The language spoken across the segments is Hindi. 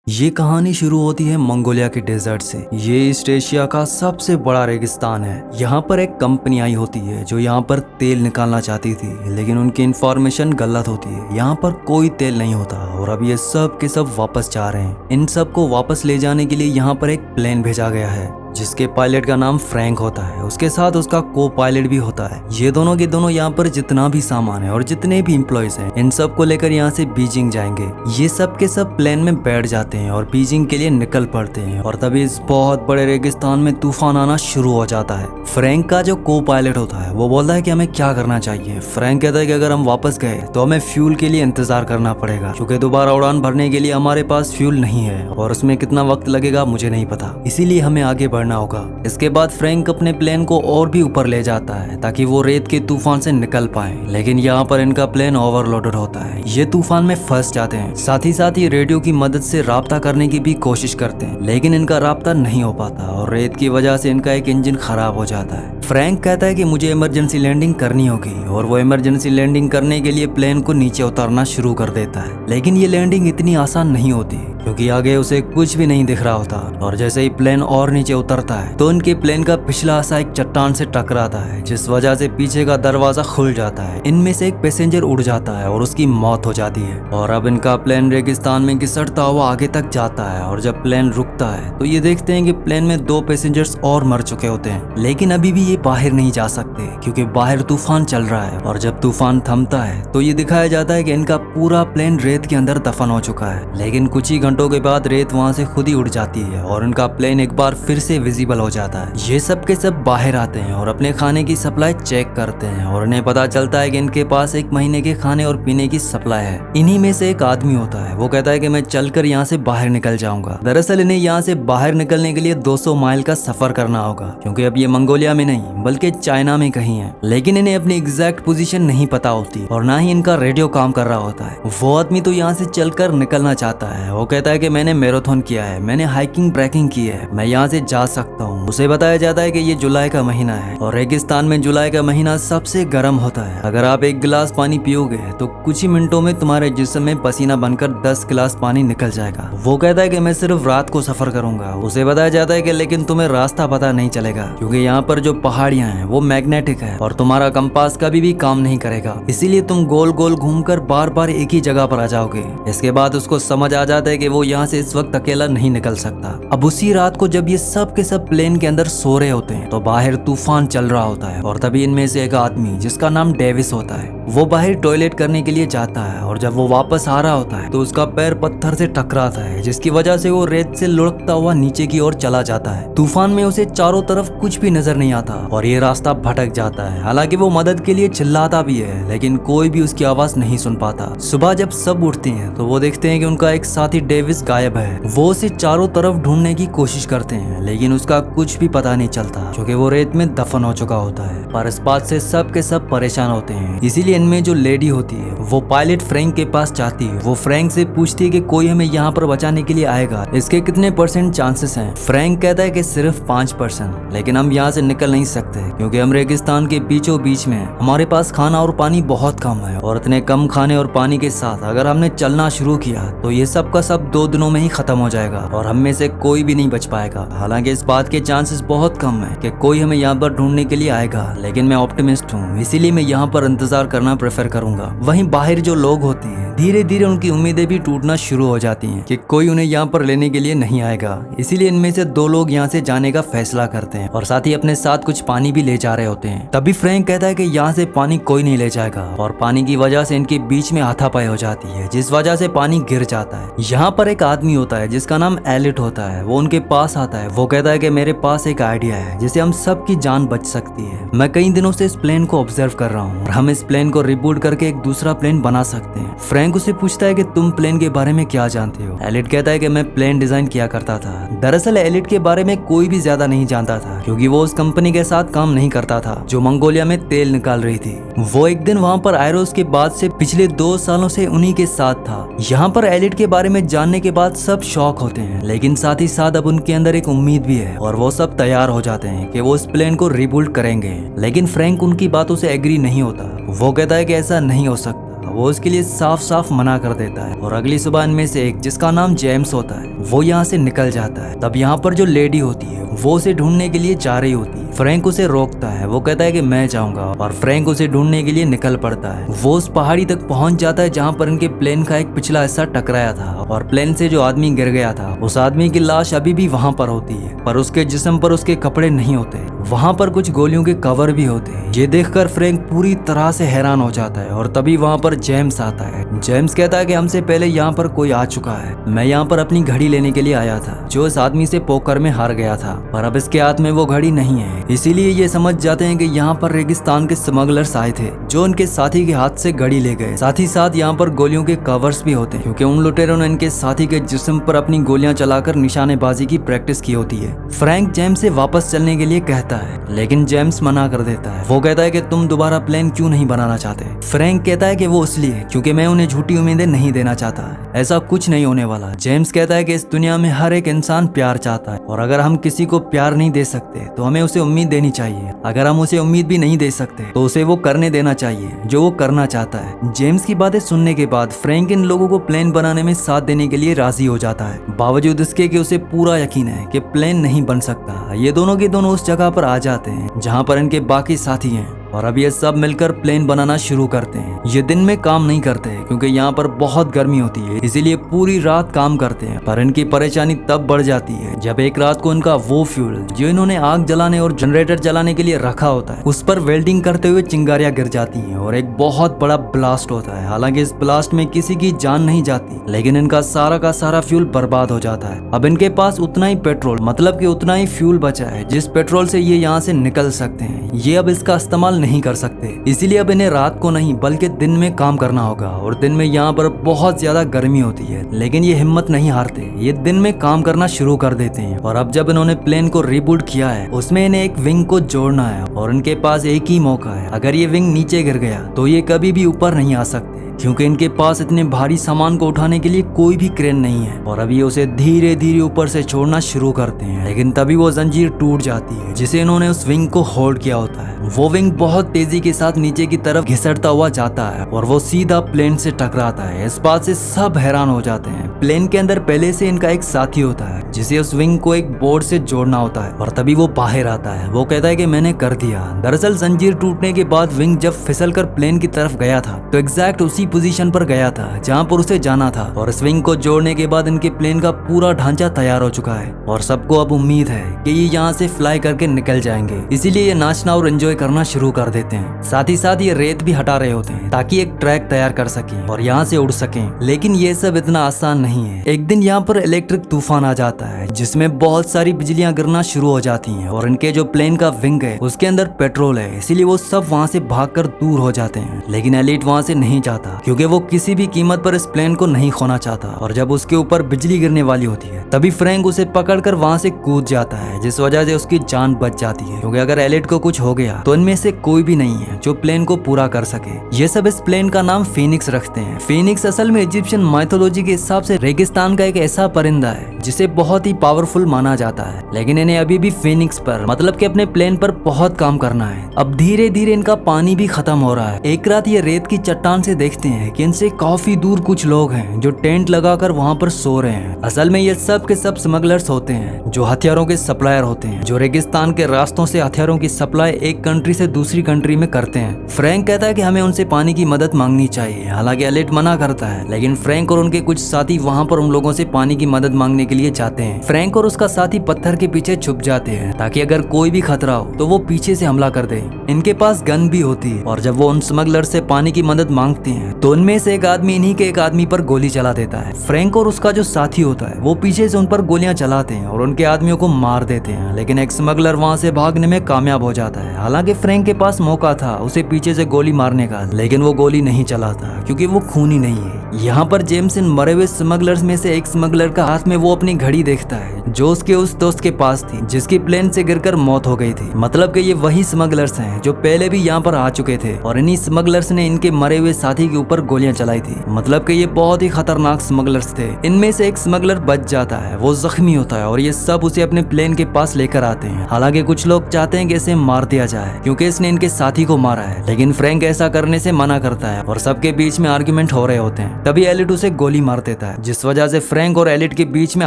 ये कहानी शुरू होती है मंगोलिया के डेजर्ट से। ये ईस्ट एशिया का सबसे बड़ा रेगिस्तान है। यहाँ पर एक कंपनी आई होती है जो यहाँ पर तेल निकालना चाहती थी, लेकिन उनकी इंफॉर्मेशन गलत होती है। यहाँ पर कोई तेल नहीं होता और अब ये सब के सब वापस जा रहे हैं। इन सब को वापस ले जाने के लिए यहाँ पर एक प्लेन भेजा गया है जिसके पायलट का नाम फ्रैंक होता है। उसके साथ उसका को पायलट भी होता है। ये दोनों के दोनों यहाँ पर जितना भी सामान है और जितने भी एम्प्लॉयज हैं, इन सब को लेकर यहाँ से बीजिंग जाएंगे। ये सब के सब प्लेन में बैठ जाते हैं और बीजिंग के लिए निकल पड़ते हैं। और तभी इस बहुत बड़े रेगिस्तान में तूफान आना शुरू हो जाता है। फ्रैंक का जो को पायलट होता है वो बोलता है कि हमें क्या करना चाहिए। फ्रैंक कहता है कि अगर हम वापस गए तो हमें फ्यूल के लिए इंतजार करना पड़ेगा, क्योंकि दोबारा उड़ान भरने के लिए हमारे पास फ्यूल नहीं है और उसमें कितना वक्त लगेगा मुझे नहीं पता, इसीलिए हमें आगे बढ़ना होगा। इसके बाद फ्रैंक अपने प्लेन को और भी ऊपर ले जाता है ताकि वो रेत के तूफान से निकल पाए, लेकिन यहाँ पर इनका प्लेन ओवरलोडेड होता है। ये तूफान में फंस जाते हैं। साथ ही रेडियो की मदद से राब्ता करने की भी कोशिश करते हैं, लेकिन इनका राब्ता नहीं हो पाता और रेत की वजह से इनका एक इंजन खराब हो जाता है। फ्रैंक कहता है कि मुझे इमरजेंसी लैंडिंग करनी होगी और वो इमरजेंसी लैंडिंग करने के लिए प्लेन को नीचे उतारना शुरू कर देता है। लेकिन ये लैंडिंग इतनी आसान नहीं होती क्योंकि आगे उसे कुछ भी नहीं दिख रहा होता और जैसे ही प्लेन और नीचे उतरता है तो उनके प्लेन का पिछला हिस्सा एक चट्टान से टकराता है, जिस वजह से पीछे का दरवाजा खुल जाता है। इनमें से एक पैसेंजर उड़ जाता है और उसकी मौत हो जाती है। और अब इनका प्लेन रेगिस्तान में घिसटता हुआ आगे तक जाता है और जब प्लेन रुकता है तो ये देखते हैं कि प्लेन में 2 पैसेंजर्स और मर चुके होते हैं, लेकिन अभी भी ये बाहर नहीं जा सकते क्योंकि बाहर तूफान चल रहा है। और जब तूफान थमता है तो ये दिखाया जाता है कि इनका पूरा प्लेन रेत के अंदर दफन हो चुका है। लेकिन कुछ ही घंटों के बाद रेत वहां से खुद ही उड़ जाती है और उनका प्लेन एक बार फिर से विजिबल हो जाता है। ये सब के सब बाहर आते हैं और अपने खाने की सप्लाई चेक करते हैं और उन्हें पता चलता है कि इनके पास 1 महीने के खाने और पीने की सप्लाई है। इन्हीं में से एक आदमी होता है, वो कहता है कि मैं चलकर यहाँ से बाहर निकल जाऊंगा। दरअसल इन्हें यहाँ से बाहर निकलने के लिए 200 माइल का सफर करना होगा, क्योंकि अब ये मंगोलिया में नहीं बल्कि चाइना में कहीं है। लेकिन इन्हें अपनी एग्जैक्ट पोजीशन नहीं पता होती और ना ही इनका रेडियो काम कर रहा होता है। वो आदमी तो यहाँ से चलकर निकलना चाहता है। वो कहता है कि मैंने मैराथन किया है, मैंने हाइकिंग ट्रैकिंग की है, मैं यहाँ से जा सकता हूँ। उसे बताया जाता है कि ये जुलाई का महीना है और रेगिस्तान में जुलाई का महीना सबसे गर्म होता है। अगर आप 1 गिलास पानी पियोगे तो कुछ ही मिनटों में तुम्हारे जिस्म में पसीना बनकर 10 गिलास पानी निकल जाएगा। वो कहता है कि मैं सिर्फ रात को सफर करूंगा। उसे बताया जाता है कि लेकिन तुम्हें रास्ता पता नहीं चलेगा क्योंकि यहाँ पर जो पहाड़ियाँ हैं वो मैग्नेटिक है और तुम्हारा कंपास कभी भी काम नहीं करेगा, इसीलिए तुम गोल गोल घूमकर बार बार एक ही जगह पर आ जाओगे। इसके बाद उसको समझ आ जाता है कि वो यहाँ से इस वक्त अकेला नहीं निकल सकता। अब उसी रात को जब ये सब के सब प्लेन के अंदर सो रहे होते हैं तो बाहर तूफान चल रहा होता है और तभी इनमें से एक आदमी जिसका नाम डेविस होता है वो बाहर टॉयलेट करने के लिए जाता है और जब वो वापस आ रहा होता है तो उसका पैर पत्थर से टकराता है, जिसकी वजह से वो रेत से लुढ़कता हुआ नीचे की ओर चला जाता है। तूफान में उसे चारों तरफ कुछ भी नजर नहीं आता और ये रास्ता भटक जाता है। हालांकि वो मदद के लिए चिल्लाता भी है, लेकिन कोई भी उसकी आवाज नहीं सुन पाता। सुबह जब सब उठते हैं तो वो देखते हैं कि उनका एक साथी डेविस गायब है। वो उसे चारों तरफ ढूंढने की कोशिश करते हैं, लेकिन उसका कुछ भी पता नहीं चलता क्योंकि वो रेत में दफन हो चुका होता है। पर इस बात से सब के सब परेशान होते हैं। इसीलिए इनमें जो लेडी होती है वो पायलट फ्रैंक के पास जाती है। वो फ्रैंक से पूछती है कि कोई हमें यहाँ पर बचाने के लिए आएगा, इसके कितने % चांसेस हैं। फ्रैंक कहता है कि सिर्फ 5%, लेकिन हम यहाँ से निकल नहीं सकते क्योंकि हम रेगिस्तान के बीचों बीच में हैं। हमारे पास खाना और पानी बहुत कम है और इतने कम खाने और पानी के साथ अगर हमने चलना शुरू किया तो ये सब का सब 2 दिनों में ही खत्म हो जाएगा और हम में से कोई भी नहीं बच पाएगा। हालांकि इस बात के चांसेस बहुत कम है कि कोई हमें यहाँ पर ढूंढने के लिए आएगा, लेकिन मैं ऑप्टिमिस्ट हूँ, इसीलिए मैं यहाँ पर इंतजार करना प्रेफर करूंगा। वहीं बाहर जो लोग होते हैं धीरे धीरे उनकी उम्मीदें भी टूटना शुरू हो जाती हैं कि कोई उन्हें यहाँ पर लेने के लिए नहीं आएगा। इसीलिए इनमें से 2 लोग यहाँ से जाने का फैसला करते हैं और साथ ही अपने साथ कुछ पानी भी ले जा रहे होते हैं। तभी फ्रैंक कहता है कि यहाँ से पानी कोई नहीं ले जाएगा और पानी की वजह से इनके बीच में हाथापाई हो जाती है, जिस वजह से पानी गिर जाता है। यहाँ पर एक आदमी होता है जिसका नाम एलिट होता है। वो उनके पास आता है। वो कहता है कि मेरे पास एक आइडिया है जिससे हम सबकी जान बच सकती है। मैं कई दिनों से इस प्लेन को ऑब्जर्व कर रहा हूँ और हम इस प्लेन को रिबूट करके एक दूसरा प्लेन बना सकते हैं। फ्रैंक उसे पूछता है कि तुम प्लेन के बारे में क्या जानते हो। एलिट कहता है कि मैं प्लेन डिजाइन किया करता था। दरअसल एलिट के बारे में कोई भी ज्यादा नहीं जानता था क्योंकि वो उस कंपनी के साथ काम नहीं करता था जो मंगोलिया में तेल निकाल रही थी। वो एक दिन वहाँ पर आयरोस के बाद से पिछले 2 सालों से उन्हीं के साथ था। यहाँ पर एलिट के बारे में जानने के बाद सब शॉक होते हैं, लेकिन साथ ही साथ अब उनके अंदर एक उम्मीद भी है और वो सब तैयार हो जाते हैं कि वो इस प्लेन को रिबिल्ड करेंगे। लेकिन फ्रैंक उनकी बातों से एग्री नहीं होता। वो कहता है कि ऐसा नहीं हो सकता। वो उसके लिए साफ साफ मना कर देता है और अगली सुबह इनमें से एक, जिसका नाम जेम्स होता है, वो यहाँ से निकल जाता है। तब यहाँ पर जो लेडी होती है वो उसे ढूंढने के लिए जा रही होती है। फ्रैंक उसे रोकता है, वो कहता है कि मैं जाऊंगा, और फ्रैंक उसे ढूंढने के लिए निकल पड़ता है। वो उस पहाड़ी तक पहुंच जाता है जहाँ पर इनके प्लेन का एक पिछला हिस्सा टकराया था, और प्लेन से जो आदमी गिर गया था उस आदमी की लाश अभी भी वहाँ पर होती है, पर उसके जिस्म पर उसके कपड़े नहीं होते। वहाँ पर कुछ गोलियों के कवर भी होते हैं। ये देखकर फ्रैंक पूरी तरह से हैरान हो जाता है, और तभी वहाँ पर जेम्स आता है। जेम्स कहता है कि हमसे पहले यहाँ पर कोई आ चुका है, मैं यहाँ पर अपनी घड़ी लेने के लिए आया था जो इस आदमी से पोकर में हार गया था, पर अब इसके हाथ में वो घड़ी नहीं है। इसीलिए ये समझ जाते हैं कि यहाँ पर रेगिस्तान के स्मगलर्स आए थे जो उनके साथी के हाथ से घड़ी ले गए। साथ ही साथ यहाँ पर गोलियों के कवर्स भी होते हैं, क्योंकि उन लुटेरों ने इनके साथी के जिस्म पर अपनी गोलियां चलाकर निशानेबाजी की प्रैक्टिस की होती है। फ्रैंक जेम्स से वापस चलने के लिए कहता है, लेकिन जेम्स मना कर देता है। वो कहता है कि तुम दोबारा प्लान क्यों नहीं बनाना चाहते। फ्रैंक कहता है कि वो इसलिए क्योंकि मैं उन्हें झूठी उम्मीदें नहीं देना चाहता, ऐसा कुछ नहीं होने वाला। जेम्स कहता है कि इस दुनिया में हर एक इंसान प्यार चाहता है, और अगर हम किसी को प्यार नहीं दे सकते तो हमें उसे उम्मीद देनी चाहिए। अगर हम उसे उम्मीद भी नहीं दे सकते तो उसे वो करने देना चाहिए जो वो करना चाहता है। जेम्स की बातें सुनने के बाद फ्रैंक इन लोगों को प्लान बनाने में साथ देने के लिए राजी हो जाता है, बावजूद इसके कि उसे पूरा यकीन है कि प्लान नहीं बन सकता। ये दोनों के दोनों उस जगह पर आ जाते हैं जहाँ पर इनके बाकी साथी हैं, और अब ये सब मिलकर प्लेन बनाना शुरू करते हैं। ये दिन में काम नहीं करते क्योंकि यहाँ पर बहुत गर्मी होती है, इसीलिए पूरी रात काम करते हैं। पर इनकी परेशानी तब बढ़ जाती है जब एक रात को इनका वो फ्यूल जो इन्होंने आग जलाने और जनरेटर जलाने के लिए रखा होता है उस पर वेल्डिंग करते हुए चिंगारियां गिर जाती हैं और एक बहुत बड़ा ब्लास्ट होता है। हालांकि इस ब्लास्ट में किसी की जान नहीं जाती, लेकिन इनका सारा का सारा फ्यूल बर्बाद हो जाता है। अब इनके पास उतना ही पेट्रोल, मतलब कि उतना ही फ्यूल बचा है जिस पेट्रोल से ये यहाँ से निकल सकते हैं। ये अब इसका इस्तेमाल नहीं कर सकते, इसीलिए अब इन्हें रात को नहीं बल्कि दिन में काम करना होगा। और दिन में यहाँ पर बहुत ज्यादा गर्मी होती है, लेकिन ये हिम्मत नहीं हारते, ये दिन में काम करना शुरू कर देते हैं। और अब जब इन्होंने प्लेन को रिबूट किया है उसमें इन्हें एक विंग को जोड़ना है, और इनके पास एक ही मौका है। अगर ये विंग नीचे गिर गया तो ये कभी भी ऊपर नहीं आ सकते, क्योंकि इनके पास इतने भारी सामान को उठाने के लिए कोई भी क्रेन नहीं है। और अभी उसे धीरे धीरे ऊपर से छोड़ना शुरू करते हैं, लेकिन तभी वो जंजीर टूट जाती है जिसे इन्होंने उस विंग को होल्ड किया होता है। वो विंग बहुत तेजी के साथ नीचे की तरफ घिसटता हुआ जाता है और वो सीधा प्लेन से टकराता है। इस बात से सब हैरान हो जाते हैं। प्लेन के अंदर पहले से इनका एक साथी होता है जिसे उस विंग को एक बोर्ड से जोड़ना होता है, और तभी वो बाहर आता है। वो कहता है कि मैंने कर दिया। दरअसल जंजीर टूटने के बाद विंग जब फिसल कर प्लेन की तरफ गया था तो एग्जैक्ट उसी पोजीशन पर गया था जहां पर उसे जाना था, और इस विंग को जोड़ने के बाद इनके प्लेन का पूरा ढांचा तैयार हो चुका है और सबको अब उम्मीद है कि ये यहाँ से फ्लाई करके निकल जाएंगे। इसीलिए ये नाचना और एंजॉय करना शुरू कर देते हैं। साथ ही साथ ये रेत भी हटा रहे होते हैं ताकि एक ट्रैक तैयार कर सकें और यहाँ से उड़ सकें। लेकिन ये सब इतना आसान नहीं है। एक दिन यहाँ पर इलेक्ट्रिक तूफान आ जाता है जिसमें बहुत सारी बिजलियां गिरना शुरू हो जाती हैं, और इनके जो प्लेन का विंग है उसके अंदर पेट्रोल है, इसीलिए वो सब वहाँ से भागकर दूर हो जाते हैं। लेकिन एलिट वहाँ से नहीं जाता क्योंकि वो किसी भी कीमत पर इस प्लेन को नहीं खोना चाहता। और जब उसके ऊपर बिजली गिरने वाली होती है तभी फ्रैंक उसे पकड़कर वहाँ से कूद जाता है, जिस वजह से उसकी जान बच जाती है, क्योंकि अगर एलिट को कुछ हो गया तो इनमें से कोई भी नहीं है जो प्लेन को पूरा कर सके। ये सब इस प्लेन का नाम फीनिक्स रखते हैं। फीनिक्स असल में इजिप्शियन माइथोलॉजी के हिसाब से रेगिस्तान का एक ऐसा परिंदा है जिसे बहुत ही पावरफुल माना जाता है, लेकिन इन्हें अभी भी फीनिक्स पर, मतलब कि अपने प्लेन पर बहुत काम करना है। अब धीरे धीरे इनका पानी भी खत्म हो रहा है। एक रात ये रेत की चट्टान से देखते हैं कि इनसे काफी दूर कुछ लोग हैं जो टेंट लगाकर वहाँ पर सो रहे हैं। असल में ये सब के सब स्मगलर्स होते हैं जो हथियारों के सप्लायर होते हैं, जो रेगिस्तान के रास्तों से हथियारों की सप्लाई एक कंट्री से दूसरी कंट्री में करते हैं। फ्रैंक कहता है कि हमें उनसे पानी की मदद मांगनी चाहिए, हालांकि एलिट मना करता है, लेकिन फ्रैंक और उनके कुछ साथी वहाँ पर उन लोगों से पानी की मदद मांगने के लिए जाते हैं। फ्रैंक और उसका साथी पत्थर के पीछे छुप जाते हैं ताकि अगर कोई भी खतरा हो तो वो पीछे से हमला कर दे। इनके पास गन भी होती है, और जब वो उन स्मगलर से पानी की मदद मांगते हैं तो उनमें से एक आदमी इन्हीं के एक आदमी पर गोली चला देता है। फ्रैंक और उसका जो साथी होता है वो पीछे से उन पर गोलियां चलाते हैं और उनके आदमियों को मार देते हैं, लेकिन एक स्मगलर वहां से भागने में कामयाब हो जाता है। हालांकि फ्रैंक के पास मौका था उसे पीछे से गोली मारने का, लेकिन वो गोली नहीं चलाता क्योंकि वो खूनी नहीं है। यहाँ पर जेम्स इन मरे हुए स्मगलर्स में से एक स्मगलर का हाथ में वो अपनी घड़ी देखता है जो उसके उस दोस्त के पास थी जिसकी प्लेन से गिरकर मौत हो गई थी। मतलब कि ये वही स्मगलर्स हैं जो पहले भी यहाँ पर आ चुके थे और इन्हीं स्मगलर्स ने इनके मरे हुए साथी के ऊपर गोलियां चलाई थी। मतलब कि ये बहुत ही खतरनाक स्मगलर्स थे। इनमें से एक स्मगलर बच जाता है, वो जख्मी होता है और ये सब उसे अपने प्लेन के पास लेकर आते हैं। हालांकि कुछ लोग चाहते हैं कि इसे मार दिया जाए क्योंकि इसने इनके साथी को मारा है, लेकिन फ्रैंक ऐसा करने से मना करता है और सबके बीच में आर्ग्यूमेंट हो रहे होते हैं। तभी एलिट उसे गोली मार देता है, जिस वजह से फ्रैंक और एलिट के बीच में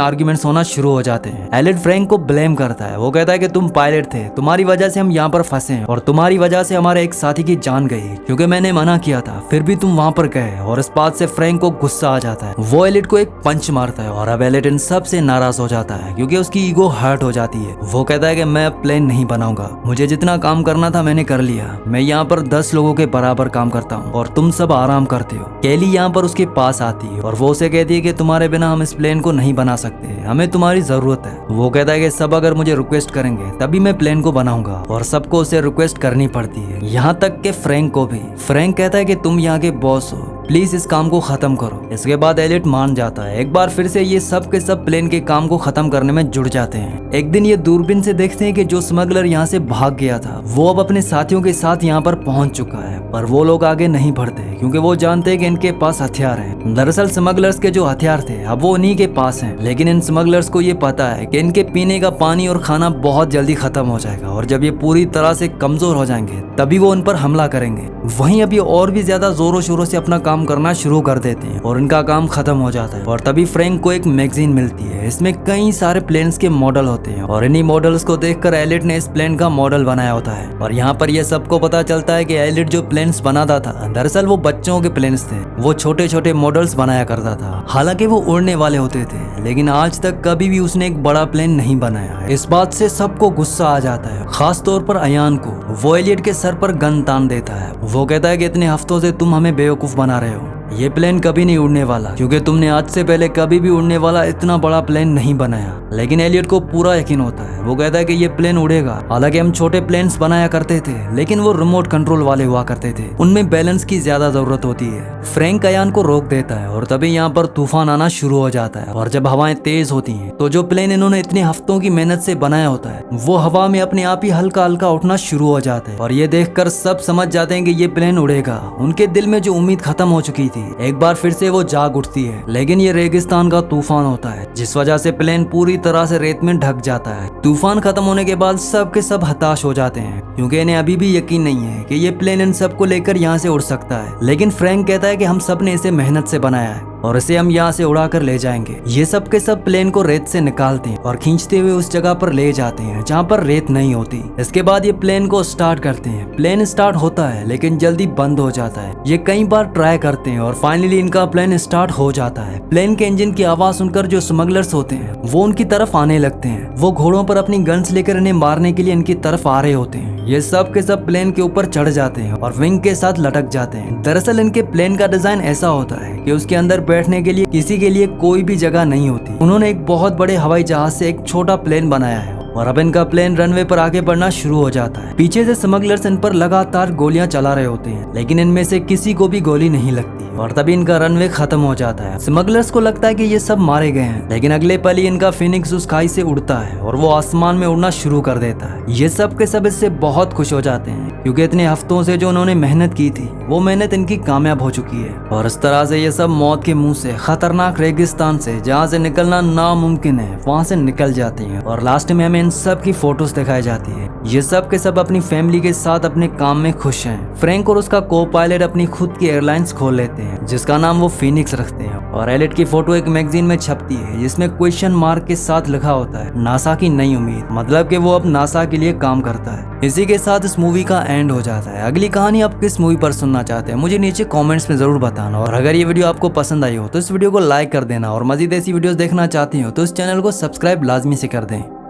आर्ग्यूमेंट्स होना शुरू हो जाते हैं। एलिट फ्रैंक को ब्लेम करता है, वो कहता है कि तुम पायलट थे, तुम्हारी वजह से हम यहाँ पर फंसे हैं और तुम्हारी वजह से हमारे एक साथी की जान गई क्योंकि मैंने मना किया था, फिर भी तुम वहाँ पर गए। और इस बात से फ्रैंक को गुस्सा आ जाता है, वो एलिट को एक पंच मारता है और अब एलिट इन सब से नाराज हो जाता है क्योंकि उसकी ईगो हर्ट हो जाती है। वो कहता है कि मैं अब प्लेन नहीं बनाऊंगा, मुझे जितना काम करना था मैंने कर लिया, मैं यहाँ पर 10 लोगों के बराबर काम करता हूँ और तुम सब आराम करते हो। केली यहाँ पर उसके पास आती है और वो उसे कहती है कि तुम्हारे बिना हम इस प्लेन को नहीं बना सकते, हमें तुम्हारी जरूरत है। वो कहता है कि सब अगर मुझे रिक्वेस्ट करेंगे तभी मैं प्लेन को बनाऊंगा और सबको उसे रिक्वेस्ट करनी पड़ती है, यहाँ तक के फ्रैंक को भी। फ्रैंक कहता है कि तुम यहाँ के बॉस हो, प्लीज इस काम को खत्म करो। इसके बाद एलिट मान जाता है। एक बार फिर से ये सब के सब प्लेन के काम को खत्म करने में जुड़ जाते हैं। एक दिन ये दूरबीन से देखते हैं कि जो स्मगलर यहाँ से भाग गया था वो अब अपने साथियों के साथ यहाँ पर पहुंच चुका है, पर वो लोग आगे नहीं बढ़ते क्योंकि वो जानते हैं कि इनके पास हथियार हैं। दरअसल स्मगलर्स के जो हथियार थे अब वो उन्हीं के पास हैं, लेकिन इन स्मगलर्स को ये पता है कि इनके पीने का पानी और खाना बहुत जल्दी खत्म हो जाएगा और जब ये पूरी तरह से कमजोर हो जाएंगे तभी वो उन पर हमला करेंगे। वहीं अब ये और भी ज्यादा जोरों शोरों से अपना काम करना शुरू कर देते हैं और इनका काम खत्म हो जाता है। और तभी फ्रैंक को एक मैगजीन मिलती है, इसमें कई सारे प्लेन्स के मॉडल होते हैं और इन्हीं मॉडल्स को देखकर एलिट ने इस प्लेन का मॉडल बनाया होता है। और यहाँ पर यह सबको पता चलता है कि एलिट जो प्लेन्स बनाता था दरअसल वो बच्चों के प्लेन्स थे, वो छोटे छोटे मॉडल्स बनाया करता था। हालांकि वो उड़ने वाले होते थे, लेकिन आज तक कभी भी उसने एक बड़ा प्लेन नहीं बनाया। इस बात से सबको गुस्सा आ जाता है, खास तौर पर अयान को। वो एलिट के सर पर गन तान देता है। वो कहता है कि इतने हफ्तों से तुम हमें बेवकूफ बना रहे हो, ये प्लेन कभी नहीं उड़ने वाला क्योंकि तुमने आज से पहले कभी भी उड़ने वाला इतना बड़ा प्लेन नहीं बनाया। लेकिन एलियट को पूरा यकीन होता है, वो कहता है कि ये प्लेन उड़ेगा। हालांकि हम छोटे प्लेन्स बनाया करते थे लेकिन वो रिमोट कंट्रोल वाले हुआ करते थे, उनमें बैलेंस की ज्यादा जरूरत होती है। फ्रैंक अयान को रोक देता है और तभी यहाँ पर तूफान आना शुरू हो जाता है और जब हवाएं तेज होती हैं तो जो प्लेन इन्होंने इतने हफ्तों की मेहनत से बनाया होता है वो हवा में अपने आप ही हल्का हल्का उठना शुरू हो जाता है और ये देखकर सब समझ जाते हैं कि ये प्लेन उड़ेगा। उनके दिल में जो उम्मीद खत्म हो चुकी थी एक बार फिर से वो जाग उठती है, लेकिन ये रेगिस्तान का तूफान होता है जिस वजह से प्लेन पूरी तरह से रेत में ढक जाता है। तूफान खत्म होने के बाद सब के सब हताश हो जाते हैं क्योंकि इन्हें अभी भी यकीन नहीं है कि ये प्लेन इन सबको लेकर यहाँ से उड़ सकता है। लेकिन फ्रैंक कहता है कि हम सब ने इसे मेहनत से बनाया है और इसे हम यहाँ से उड़ा कर ले जाएंगे। ये सब के सब प्लेन को रेत से निकालते हैं और खींचते हुए उस जगह पर ले जाते हैं जहाँ पर रेत नहीं होती। इसके बाद ये प्लेन को स्टार्ट करते हैं। प्लेन स्टार्ट होता है लेकिन जल्दी बंद हो जाता है। ये कई बार ट्राई करते हैं और फाइनली इनका प्लेन स्टार्ट हो जाता है। प्लेन के इंजन की आवाज सुनकर जो स्मगलर्स होते हैं वो उनकी तरफ आने लगते हैं। वो घोड़ों पर अपनी गन्स लेकर इन्हें मारने के लिए इनकी तरफ आ रहे होते हैं। ये सब के सब प्लेन के ऊपर चढ़ जाते हैं और विंग के साथ लटक जाते हैं। दरअसल इनके प्लेन का डिजाइन ऐसा होता है कि उसके अंदर बैठने के लिए किसी के लिए कोई भी जगह नहीं होती। उन्होंने एक बहुत बड़े हवाई जहाज से एक छोटा प्लेन बनाया है और अब इनका प्लेन रनवे पर आगे बढ़ना शुरू हो जाता है। पीछे से स्मगलर्स इन पर लगातार गोलियां चला रहे होते हैं लेकिन इनमें से किसी को भी गोली नहीं लगती और तभी इनका रनवे खत्म हो जाता है। स्मगलर्स को लगता है कि ये सब मारे गए हैं, लेकिन अगले पल ही इनका फिनिक्स उस खाई से उड़ता है और वो आसमान में उड़ना शुरू कर देता है। ये सब के सब इससे बहुत खुश हो जाते हैं क्योंकि इतने हफ्तों से जो उन्होंने मेहनत की थी वो मेहनत इनकी कामयाब हो चुकी है। और इस तरह से ये सब मौत के मुंह से, खतरनाक रेगिस्तान से जहाँ से निकलना नामुमकिन है वहाँ से निकल जाती है और लास्ट में हमें इन सब की फोटोज दिखाई जाती है। ये सब के सब अपनी फैमिली के साथ अपने काम में खुश हैं। फ्रैंक और उसका को पायलट अपनी खुद की एयरलाइंस खोल लेते हैं जिसका नाम वो फीनिक्स रखते हैं और एलिट की फोटो एक मैगजीन में छपती है जिसमें क्वेश्चन मार्क के साथ लिखा होता है नासा की नई उम्मीद, मतलब कि वो अब नासा के लिए काम करता है। इसी के साथ इस मूवी का एंड हो जाता है। अगली कहानी आप किस मूवी पर सुनना चाहते हैं मुझे नीचे कमेंट्स में जरूर बताना और अगर ये वीडियो आपको पसंद आई हो तो इस वीडियो को लाइक कर देना और मजीद ऐसी वीडियोस देखना चाहती हो तो इस चैनल को सब्सक्राइब लाजमी से कर दें।